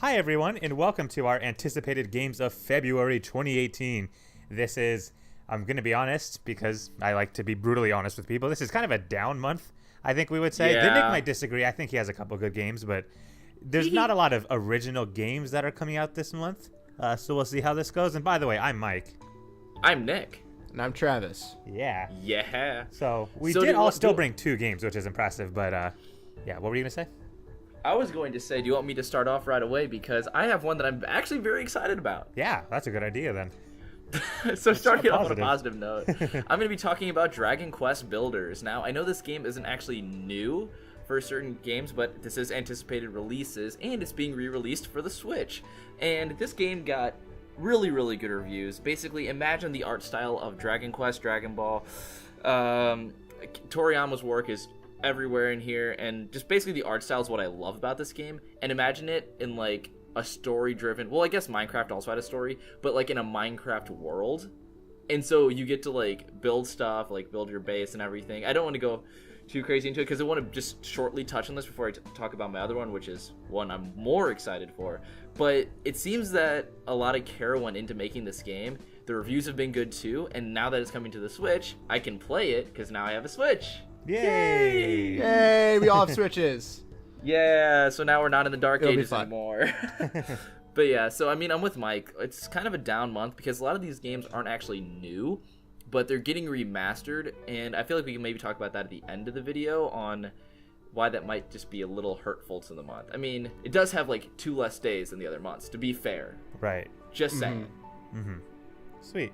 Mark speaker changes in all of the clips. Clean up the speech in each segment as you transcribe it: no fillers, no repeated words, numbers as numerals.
Speaker 1: Hi, everyone, and welcome to our anticipated games of February 2018. This is, I'm going to be honest, because I like to be brutally honest with people. This is kind of a down month, I think we would say.
Speaker 2: Yeah.
Speaker 1: Nick might disagree. I think he has a couple good games, but there's not a lot of original games that are coming out this month. So we'll see how this goes. And by the way, I'm Mike.
Speaker 2: I'm Nick.
Speaker 3: And I'm Travis.
Speaker 1: Yeah.
Speaker 2: Yeah.
Speaker 1: So we
Speaker 2: So
Speaker 1: did
Speaker 2: do-
Speaker 1: all still
Speaker 2: do-
Speaker 1: bring 2 games, which is impressive. But yeah, what were you going to say?
Speaker 2: I was going to say, do you want me to start off right away? Because I have one that I'm actually very excited about.
Speaker 1: Yeah, that's a good idea then.
Speaker 2: So starting off on a
Speaker 1: positive.
Speaker 2: positive note, I'm going to be talking about Dragon Quest Builders. Now, I know this game isn't actually new for certain games, but this is anticipated releases, and it's being re-released for the Switch. And this game got really, really good reviews. Basically, imagine the art style of Dragon Quest, Dragon Ball. Toriyama's work is everywhere in here, and just basically the art style is what I love about this game. And imagine it in like a story driven, well, I guess Minecraft also had a story, but like in a Minecraft world. And so you get to like build stuff, like build your base and everything. I don't want to go too crazy into it because I want to just shortly touch on this before I talk about my other one, which is one I'm more excited for. But it seems that a lot of care went into making this game. The reviews have been good too, and now that it's coming to the Switch, I can play it because now I have a Switch.
Speaker 1: Yay!
Speaker 3: Yay, we all have Switches.
Speaker 2: Yeah, so now we're not in the dark
Speaker 3: It'll be
Speaker 2: ages
Speaker 3: fun.
Speaker 2: anymore. But yeah, so I mean, I'm with Mike. It's kind of a down month because a lot of these games aren't actually new, but they're getting remastered, and I feel like we can maybe talk about that at the end of the video on why that might just be a little hurtful to the month. I mean, it does have like 2 less days than the other months, to be fair.
Speaker 1: Right.
Speaker 2: Just saying.
Speaker 1: Sweet.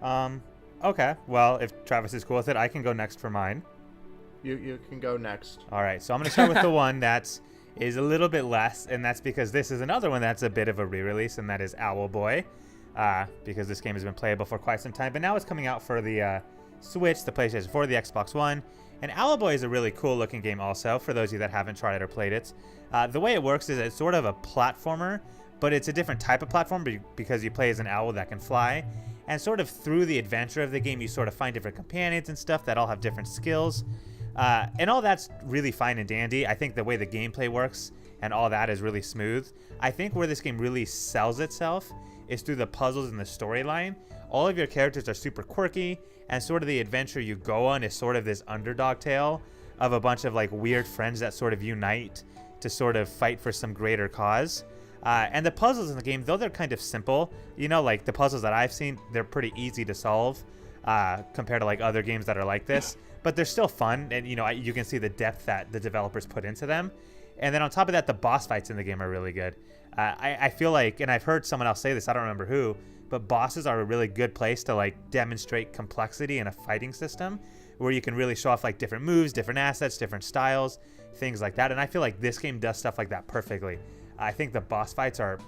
Speaker 1: Okay. Well, if Travis is cool with it, I can go next for mine.
Speaker 3: You can go next.
Speaker 1: All right. So I'm going to start with the one that is a little bit less, and that's because this is another one that's a bit of a re-release, and that is Owlboy, because this game has been playable for quite some time, but now it's coming out for the Switch, the PlayStation 4, the Xbox One. And Owlboy is a really cool looking game also, for those of you that haven't tried it or played it. The way it works is it's sort of a platformer, but it's a different type of platform because you play as an owl that can fly. And sort of through the adventure of the game, you sort of find different companions and stuff that all have different skills. And all that's really fine and dandy. I think the way the gameplay works and all that is really smooth. I think where this game really sells itself is through the puzzles and the storyline. All of your characters are super quirky, and sort of the adventure you go on is sort of this underdog tale of a bunch of like weird friends that sort of unite to sort of fight for some greater cause. And the puzzles in the game, though they're kind of simple, you know, like the puzzles that I've seen, they're pretty easy to solve compared to like other games that are like this. But they're still fun, and you know, you can see the depth that the developers put into them. And then on top of that, the boss fights in the game are really good. I feel like, and I've heard someone else say this, I don't remember who, but bosses are a really good place to like demonstrate complexity in a fighting system, where you can really show off like different moves, different assets, different styles, things like that. And I feel like this game does stuff like that perfectly. I think the boss fights are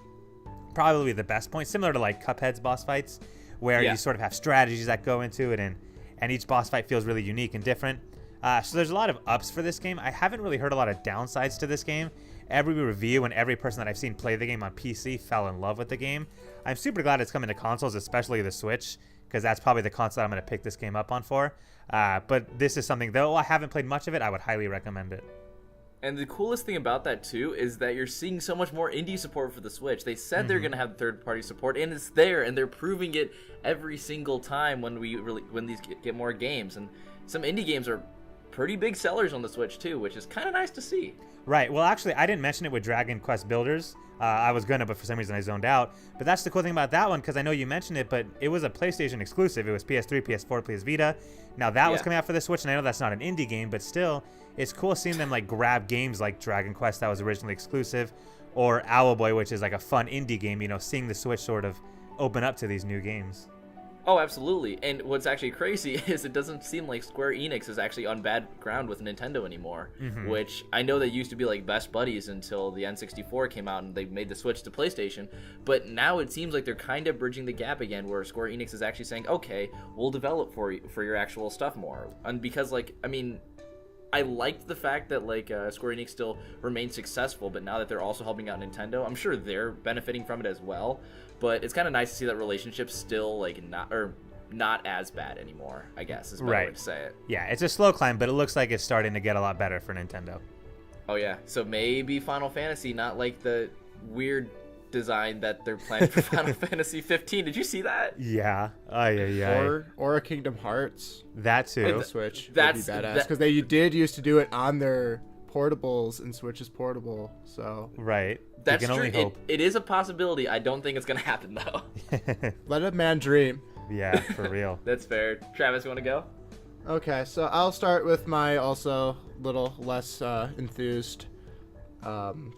Speaker 1: probably the best point, similar to like Cuphead's boss fights, where you sort of have strategies that go into it, and each boss fight feels really unique and different. So there's a lot of ups for this game. I haven't really heard a lot of downsides to this game. Every review and every person that I've seen play the game on PC fell in love with the game. I'm super glad it's coming to consoles, especially the Switch, because that's probably the console I'm going to pick this game up on for. But this is something, though I haven't played much of it, I would highly recommend it.
Speaker 2: And the coolest thing about that too is that you're seeing so much more indie support for the Switch. They said they're going to have third-party support, and it's there, and they're proving it every single time when these get more games. And some indie games are pretty big sellers on the Switch too, which is kind of nice to see.
Speaker 1: Right. Well, actually, I didn't mention it with Dragon Quest Builders. I was gonna, but for some reason I zoned out. But that's the cool thing about that one, because I know you mentioned it, but it was a PlayStation exclusive. It was PS3, PS4, PS Vita. Now that was coming out for the Switch, and I know that's not an indie game, but still, it's cool seeing them like grab games like Dragon Quest that was originally exclusive, or Owlboy, which is like a fun indie game. You know, seeing the Switch sort of open up to these new games.
Speaker 2: Oh, absolutely. And what's actually crazy is it doesn't seem like Square Enix is actually on bad ground with Nintendo anymore, which I know they used to be like best buddies until the N64 came out and they made the switch to PlayStation. But now it seems like they're kind of bridging the gap again, where Square Enix is actually saying, okay, we'll develop for your actual stuff more. And because, like, I mean, I liked the fact that like Square Enix still remains successful, but now that they're also helping out Nintendo, I'm sure they're benefiting from it as well. But it's kind of nice to see that relationship still like not as bad anymore, I guess is a better way to say it.
Speaker 1: Yeah, it's a slow climb, but it looks like it's starting to get a lot better for Nintendo.
Speaker 2: Oh yeah, so maybe Final Fantasy, not like the weird design that they're planning for Final Fantasy 15. Did you see that?
Speaker 1: Yeah. Yeah.
Speaker 3: Or a Kingdom Hearts.
Speaker 1: That too.
Speaker 3: On the Switch.
Speaker 2: That's
Speaker 3: would be badass because they did used to do it on their portables, and Switch is portable. So
Speaker 1: right.
Speaker 2: That's
Speaker 1: you can
Speaker 2: true.
Speaker 1: only hope.
Speaker 2: It is a possibility. I don't think it's gonna happen though.
Speaker 3: Let a man dream.
Speaker 1: Yeah, for real.
Speaker 2: That's fair. Travis, you want to go?
Speaker 3: Okay, so I'll start with my also little less enthused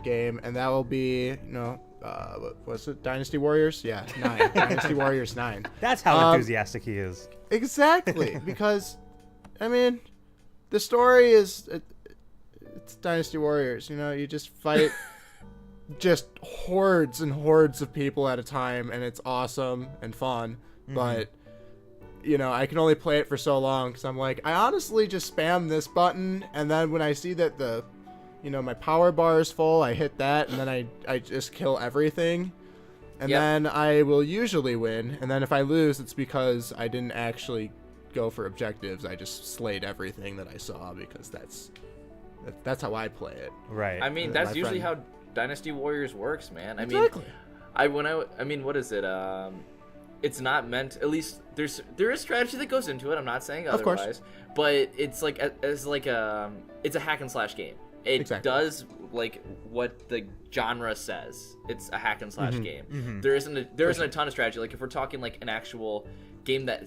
Speaker 3: game, and that will be, what was it? Dynasty Warriors? Yeah, 9. Dynasty Warriors 9.
Speaker 1: That's how enthusiastic he is.
Speaker 3: Exactly, because, I mean, the story is, it's Dynasty Warriors, you just fight just hordes and hordes of people at a time, and it's awesome and fun, but... I can only play it for so long because I'm like, I honestly just spam this button, and then when I see that my power bar is full, I hit that, and then I just kill everything, and then I will usually win, and then if I lose, it's because I didn't actually go for objectives. I just slayed everything that I saw because that's how I play it.
Speaker 1: Right.
Speaker 2: I mean, that's usually how Dynasty Warriors works, man.
Speaker 3: Exactly.
Speaker 2: I mean, what is it? It's not meant. At least there is strategy that goes into it. I'm not saying otherwise,
Speaker 3: of course.
Speaker 2: But it's it's a hack and slash game. It does like what the genre says. It's a hack and slash game. Mm-hmm. There isn't a ton of strategy. Like if we're talking like an actual game that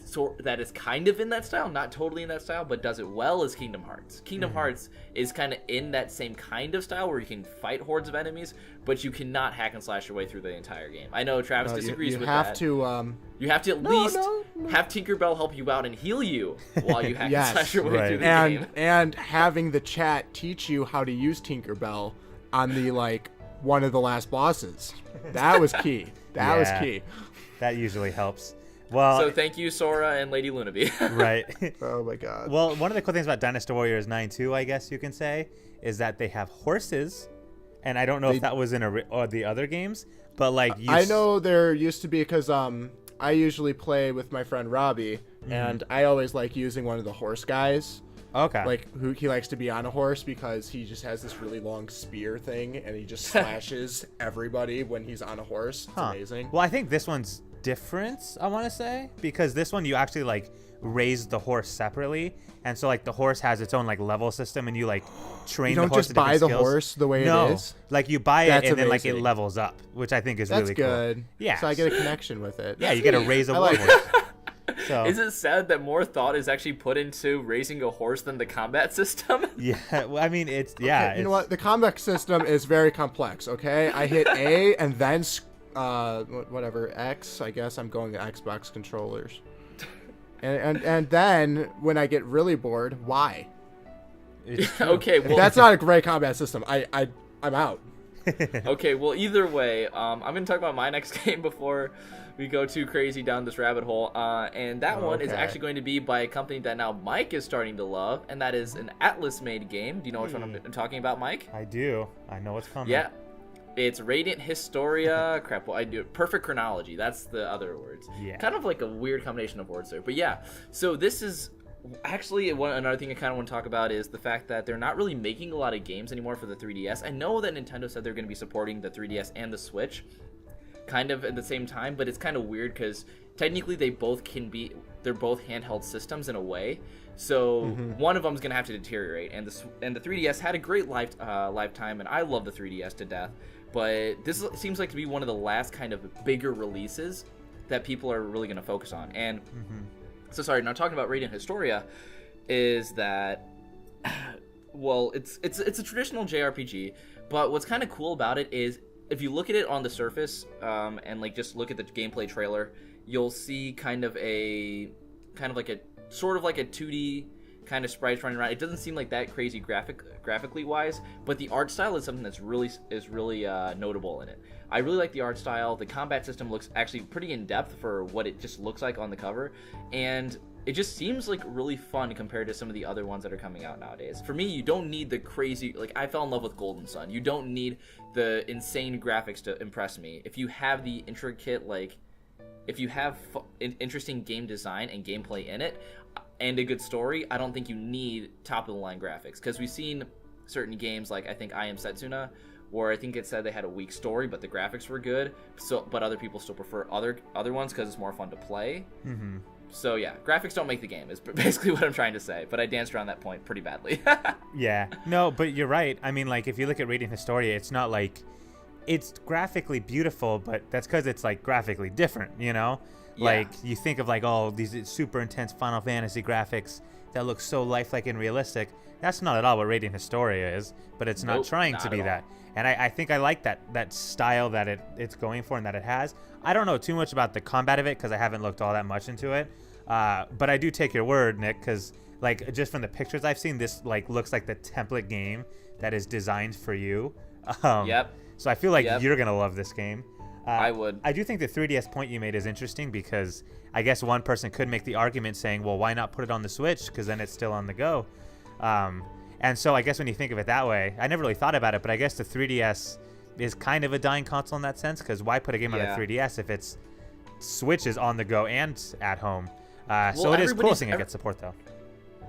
Speaker 2: is kind of in that style, not totally in that style, but does it well, is Kingdom Hearts. Kingdom Hearts is kind of in that same kind of style where you can fight hordes of enemies, but you cannot hack and slash your way through the entire game. I know Travis disagrees with that. You have to at least have Tinkerbell help you out and heal you while you hack and slash your way through the game.
Speaker 3: And having the chat teach you how to use Tinkerbell on the one of the last bosses. That was key. That was key.
Speaker 1: That usually helps. Well,
Speaker 2: so thank you, Sora and Lady Lunaby.
Speaker 1: Right.
Speaker 3: Oh my God.
Speaker 1: Well, one of the cool things about Dynasty Warriors 9 too, I guess you can say, is that they have horses, and I don't know if that was in the other games, but
Speaker 3: I know there used to be because I usually play with my friend Robbie, and I always like using one of the horse guys.
Speaker 1: Okay.
Speaker 3: Who he likes to be on a horse because he just has this really long spear thing, and he just slashes everybody when he's on a horse. It's amazing.
Speaker 1: Well, I think this one's different, I want to say, because this one you actually raise the horse separately, and so the horse has its own level system, and you train the horse. You don't
Speaker 3: just buy the horse the way it is.
Speaker 1: You buy it and
Speaker 3: amazing.
Speaker 1: then it levels up, which I think is really cool.
Speaker 3: That's good.
Speaker 1: Yeah.
Speaker 3: So I get a connection with it.
Speaker 1: Yeah, you get to raise a war horse. So.
Speaker 2: Is it sad that more thought is actually put into raising a horse than the combat system?
Speaker 1: Yeah, well, I mean, it's you
Speaker 3: know what? The combat system is very complex. Okay, I hit A and then whatever X. I guess I'm going to Xbox controllers. And then when I get really bored, Y.
Speaker 2: Okay, well,
Speaker 3: if that's not a great combat system, I'm out.
Speaker 2: Okay, well, either way, I'm going to talk about my next game before we go too crazy down this rabbit hole. And that one is actually going to be by a company that now Mike is starting to love, and that is an Atlas-made game. Do you know which one I'm talking about, Mike?
Speaker 1: I do. I know what's coming.
Speaker 2: Yeah. It's Radiant Historia. Crap, well, I do Perfect Chronology. That's the other words.
Speaker 1: Yeah.
Speaker 2: Kind of like a weird combination of words there. But yeah, so this is actually another thing I kind of want to talk about is the fact that they're not really making a lot of games anymore for the 3DS. I know that Nintendo said they're going to be supporting the 3DS and the Switch kind of at the same time, but it's kind of weird because technically they're both handheld systems in a way. So one of them is going to have to deteriorate, and the 3DS had a great lifetime, and I love the 3DS to death. But this seems like to be one of the last kind of bigger releases that people are really going to focus on. And so sorry, now talking about Radiant Historia is that, well, it's a traditional JRPG, but what's kind of cool about it is if you look at it on the surface and just look at the gameplay trailer, you'll see kind of a 2D kind of sprites running around. It doesn't seem like that crazy graphically wise, but the art style is something that's really notable in it. I really like the art style. The combat system looks actually pretty in depth for what it just looks like on the cover, and it just seems like really fun compared to some of the other ones that are coming out nowadays. For me, you don't need the crazy, I fell in love with Golden Sun. You don't need the insane graphics to impress me. If you have the intricate, if you have interesting game design and gameplay in it, and a good story, I don't think you need top-of-the-line graphics. Because we've seen certain games, I think I Am Setsuna, where I think it said they had a weak story, but the graphics were good. So, but other people still prefer other ones because it's more fun to play.
Speaker 1: Mm-hmm.
Speaker 2: So yeah, graphics don't make the game is basically what I'm trying to say. But I danced around that point pretty badly.
Speaker 1: Yeah. No, but you're right. I mean, like, if you look at Radiant Historia, it's not like it's graphically beautiful, but that's because it's like graphically different, you know?
Speaker 2: Yeah.
Speaker 1: Like, you think of like, oh, these super intense Final Fantasy graphics that look so lifelike and realistic. That's not at all what Radiant Historia is, but it's not trying to be that. And I think I like that style that it's going for and that it has. I don't know too much about the combat of it because I haven't looked all that much into it. But I do take your word, Nick, because like just from the pictures I've seen, this like looks like the template game that is designed for you.
Speaker 2: Yep.
Speaker 1: So I feel like you're gonna love this game.
Speaker 2: I would.
Speaker 1: I do think the 3DS point you made is interesting because I guess one person could make the argument saying, well, why not put it on the Switch? Because then it's still on the go. And so I guess when you think of it that way, I never really thought about it, but I guess the 3DS is kind of a dying console in that sense because why put a game on the 3DS if it's Switch is on the go and at home? So it is cool seeing it get support though.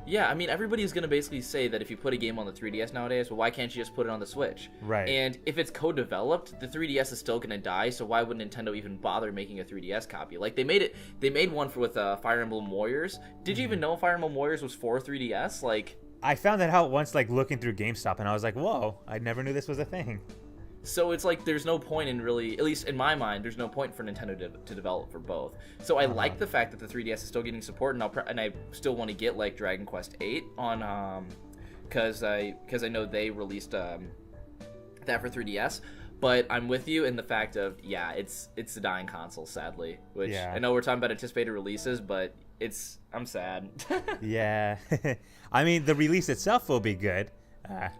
Speaker 2: Yeah, I mean, everybody's going to basically say that if you put a game on the 3DS nowadays, well, why can't you just put it on the Switch?
Speaker 1: Right.
Speaker 2: And if it's co-developed, the 3DS is still going to die, so why would Nintendo even bother making a 3DS copy? Like, they made one with Fire Emblem Warriors. Did you even know Fire Emblem Warriors was for 3DS? Like,
Speaker 1: I found that out once, like, looking through GameStop, and I was like, whoa, I never knew this was a thing.
Speaker 2: So it's like there's no point in really, at least in my mind, there's no point for Nintendo to develop for both. So I like the fact that the 3DS is still getting support, and I still want to get like Dragon Quest 8 on, because I know they released that for 3DS. But I'm with you in the fact of it's the dying console, sadly. Which I know we're talking about anticipated releases, but I'm sad.
Speaker 1: Yeah, I mean the release itself will be good.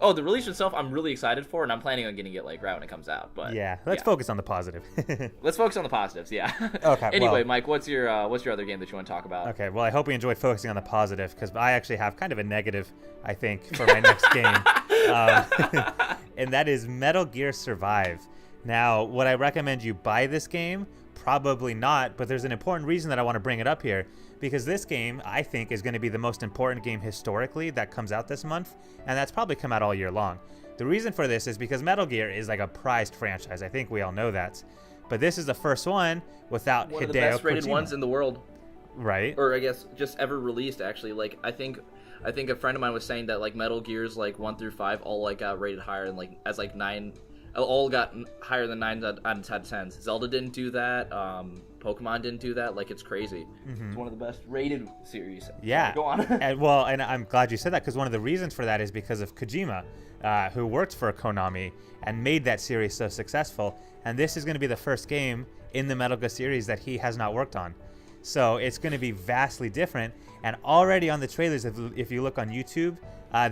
Speaker 2: The release itself I'm really excited for, and I'm planning on getting it like right when it comes out. But
Speaker 1: let's focus on the positive.
Speaker 2: Let's focus on the positives. Yeah.
Speaker 1: Okay.
Speaker 2: Anyway, Mike, what's your other game that you want to talk about?
Speaker 1: Okay. Well, I hope we enjoyed focusing on the positive because I actually have kind of a negative, I think, for my next game, and that is Metal Gear Survive. Now, would I recommend you buy this game? Probably not, but there's an important reason that I want to bring it up here. Because this game, I think, is going to be the most important game historically that comes out this month, and that's probably come out all year long. The reason for this is because Metal Gear is like a prized franchise. I think we all know that. But this is the first one without Hideo Kojima.
Speaker 2: One of the best rated ones in the world.
Speaker 1: Right.
Speaker 2: Or I guess just ever released, actually. Like, I think a friend of mine was saying that like Metal Gears like 1 through 5 all like got rated higher than like as like 9, all got higher than 9 out of 10s. Zelda didn't do that. Pokemon didn't do that. Like, it's crazy. Mm-hmm. It's one of the best rated series.
Speaker 1: Yeah.
Speaker 2: Go on.
Speaker 1: and I'm glad you said that because one of the reasons for that is because of Kojima, who worked for Konami and made that series so successful. And this is going to be the first game in the Metal Gear series that he has not worked on. So it's going to be vastly different. And already on the trailers, if you look on YouTube,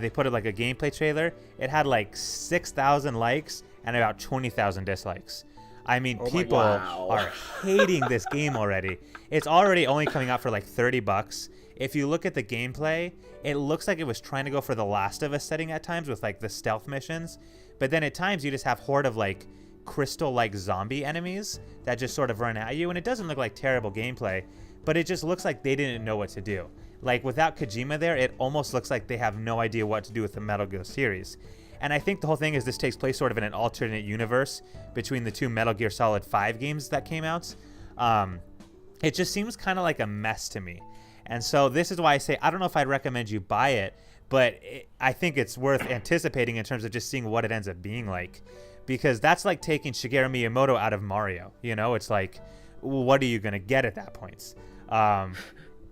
Speaker 1: they put it like a gameplay trailer. It had like 6,000 likes and about 20,000 dislikes. I mean, people are hating this game already. It's already only coming out for like $30. If you look at the gameplay, it looks like it was trying to go for the Last of Us setting at times with like the stealth missions. But then at times you just have horde of like crystal-like zombie enemies that just sort of run at you. And it doesn't look like terrible gameplay, but it just looks like they didn't know what to do. Like without Kojima there, it almost looks like they have no idea what to do with the Metal Gear series. And I think the whole thing is this takes place sort of in an alternate universe between the two Metal Gear Solid 5 games that came out. It just seems kind of like a mess to me. And so this is why I say I don't know if I'd recommend you buy it, but I think it's worth anticipating in terms of just seeing what it ends up being like. Because that's like taking Shigeru Miyamoto out of Mario. You know, it's like, what are you going to get at that point?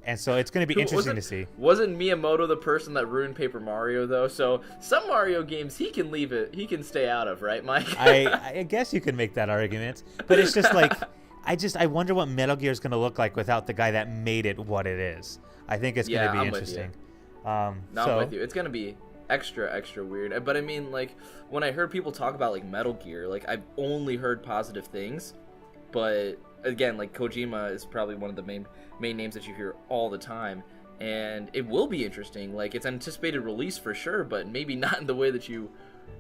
Speaker 1: And so it's going to be interesting to see.
Speaker 2: Wasn't Miyamoto the person that ruined Paper Mario, though? So some Mario games he can stay out of, right, Mike?
Speaker 1: I guess you could make that argument. But it's just like, I wonder what Metal Gear is going to look like without the guy that made it what it is. I think it's going to be interesting.
Speaker 2: I'm with you. It's going to be extra weird. But I mean, like, when I heard people talk about, like, Metal Gear, like, I've only heard positive things. But, again, like, Kojima is probably one of the main names that you hear all the time, and it will be interesting. Like, it's anticipated release for sure, but maybe not in the way that you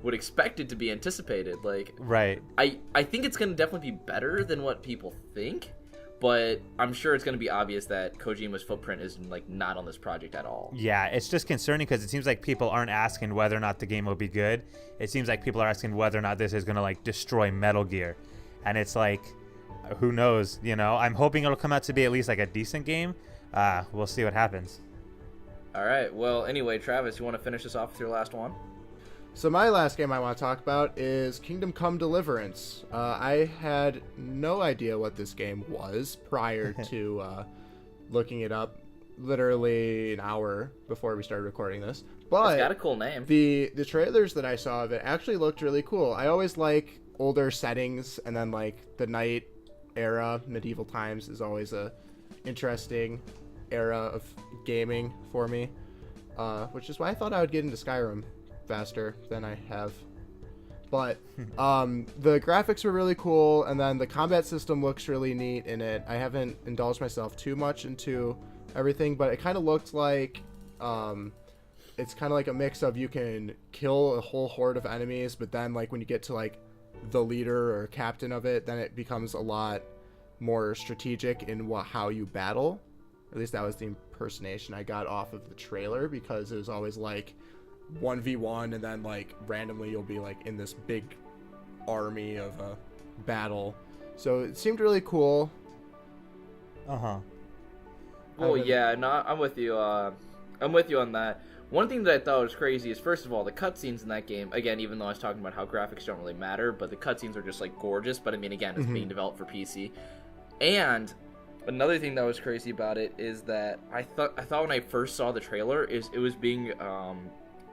Speaker 2: would expect it to be anticipated. Like,
Speaker 1: right.
Speaker 2: I think it's going to definitely be better than what people think, but I'm sure it's going to be obvious that Kojima's footprint is like not on this project at all.
Speaker 1: Yeah, it's just concerning because it seems like people aren't asking whether or not the game will be good. It seems like people are asking whether or not this is going to like destroy Metal Gear. And it's like, who knows, you know? I'm hoping it'll come out to be at least like a decent game. We'll see what happens.
Speaker 2: All right. Well, anyway, Travis, you want to finish this off with your last one?
Speaker 3: So my last game I want to talk about is Kingdom Come Deliverance. I had no idea what this game was prior to looking it up literally an hour before we started recording this. But
Speaker 2: it's got a cool name.
Speaker 3: The trailers that I saw of it actually looked really cool. I always like older settings, and then like the night era, medieval times is always a interesting era of gaming for me, which is why I thought I would get into Skyrim faster than I have. But the graphics were really cool, and then the combat system looks really neat in it. I haven't indulged myself too much into everything, but it kind of looked like it's kind of like a mix of you can kill a whole horde of enemies, but then like when you get to like the leader or captain of it, then it becomes a lot more strategic in how you battle. At least that was the impersonation I got off of the trailer, because it was always like 1v1, and then like randomly you'll be like in this big army of a battle. So it seemed really cool.
Speaker 2: Oh yeah, no, I'm with you. I'm with you on that. One thing that I thought was crazy is, first of all, the cutscenes in that game. Again, even though I was talking about how graphics don't really matter, but the cutscenes are just like gorgeous. But I mean, again, it's being developed for PC. And another thing that was crazy about it is that I thought when I first saw the trailer, it was being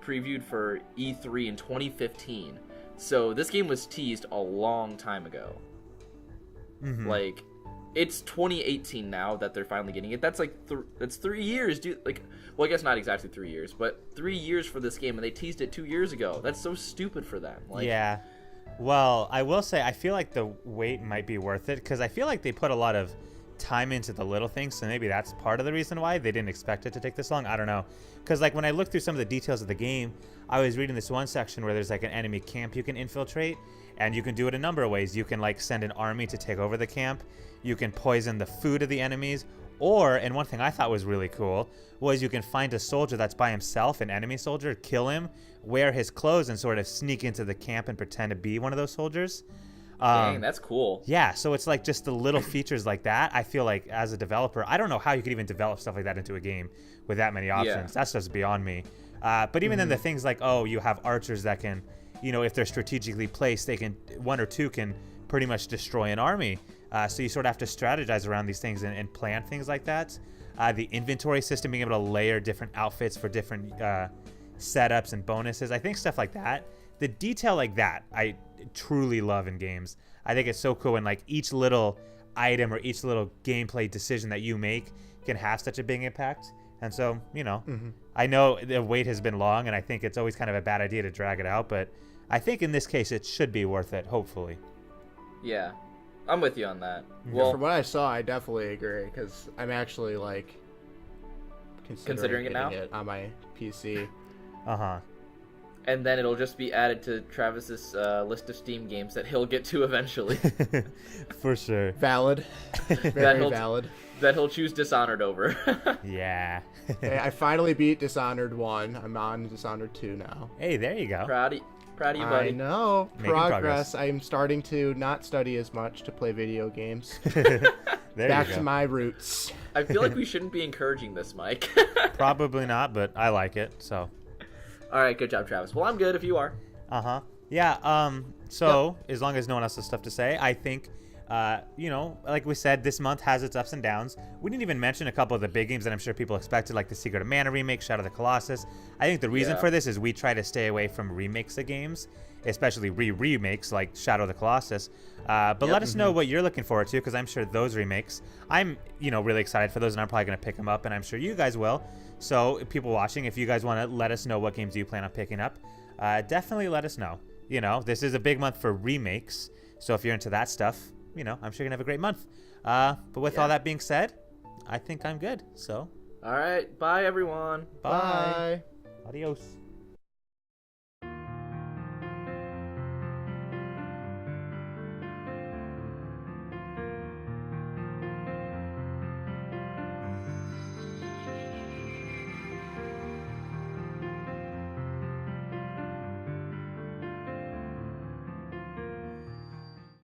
Speaker 2: previewed for E3 in 2015. So this game was teased a long time ago. Like, it's 2018 now that they're finally getting it. That's like that's 3 years, dude. Like, well, I guess not exactly 3 years, but 3 years for this game, and they teased it 2 years ago. That's so stupid for them. Like,
Speaker 1: yeah. Well, I will say I feel like the wait might be worth it, because I feel like they put a lot of time into the little things, so maybe that's part of the reason why they didn't expect it to take this long. I don't know, because like when I looked through some of the details of the game, I was reading this one section where there's like an enemy camp you can infiltrate, and you can do it a number of ways. You can like send an army to take over the camp, you can poison the food of the enemies, or, and one thing I thought was really cool was you can find a soldier that's by himself, an enemy soldier, kill him, wear his clothes, and sort of sneak into the camp and pretend to be one of those soldiers.
Speaker 2: Dang, that's cool.
Speaker 1: Yeah, so it's like just the little features like that. I feel like as a developer, I don't know how you could even develop stuff like that into a game with that many options.
Speaker 2: Yeah.
Speaker 1: That's just beyond me. But even then, the things like, oh, you have archers that can, you know, if they're strategically placed, they can, one or two can pretty much destroy an army. So you sort of have to strategize around these things and plan things like that. The inventory system, being able to layer different outfits for different setups and bonuses. I think stuff like that. The detail like that, I truly love in games. I think it's so cool when like each little item or each little gameplay decision that you make can have such a big impact. And so, you know, I know the wait has been long, and I think it's always kind of a bad idea to drag it out, but I think in this case it should be worth it, hopefully.
Speaker 2: Yeah, I'm with you on that.
Speaker 3: Well, from what I saw, I definitely agree, because I'm actually like considering
Speaker 2: it now
Speaker 3: it on my PC.
Speaker 2: And then it'll just be added to Travis's list of Steam games that he'll get to eventually.
Speaker 1: For sure.
Speaker 3: Valid. Very valid.
Speaker 2: That he'll choose Dishonored over.
Speaker 1: Yeah.
Speaker 3: Hey, I finally beat Dishonored 1. I'm on Dishonored 2 now.
Speaker 1: Hey, there you go.
Speaker 2: Proud of you, buddy.
Speaker 3: I know.
Speaker 1: Making
Speaker 3: Progress. I'm starting to not study as much to play video games.
Speaker 1: Back
Speaker 3: to my roots.
Speaker 2: I feel like we shouldn't be encouraging this, Mike.
Speaker 1: Probably not, but I like it, so.
Speaker 2: All right, good job, Travis. Well, I'm good if you are.
Speaker 1: Yeah, so as long as no one else has stuff to say, I think, you know, like we said, this month has its ups and downs. We didn't even mention a couple of the big games that I'm sure people expected, like the Secret of Mana remake, Shadow of the Colossus. I think the reason for this is we try to stay away from remakes of games, especially remakes like Shadow of the Colossus. But let us know what you're looking forward to, because I'm sure those remakes, I'm, you know, really excited for those, and I'm probably going to pick them up, and I'm sure you guys will. So people watching, if you guys want to let us know what games you plan on picking up, definitely let us know. You know, this is a big month for remakes, so if you're into that stuff, you know, I'm sure you're going to have a great month. But with all that being said, I think I'm good, so.
Speaker 2: All right, bye, everyone.
Speaker 1: Bye. Adios.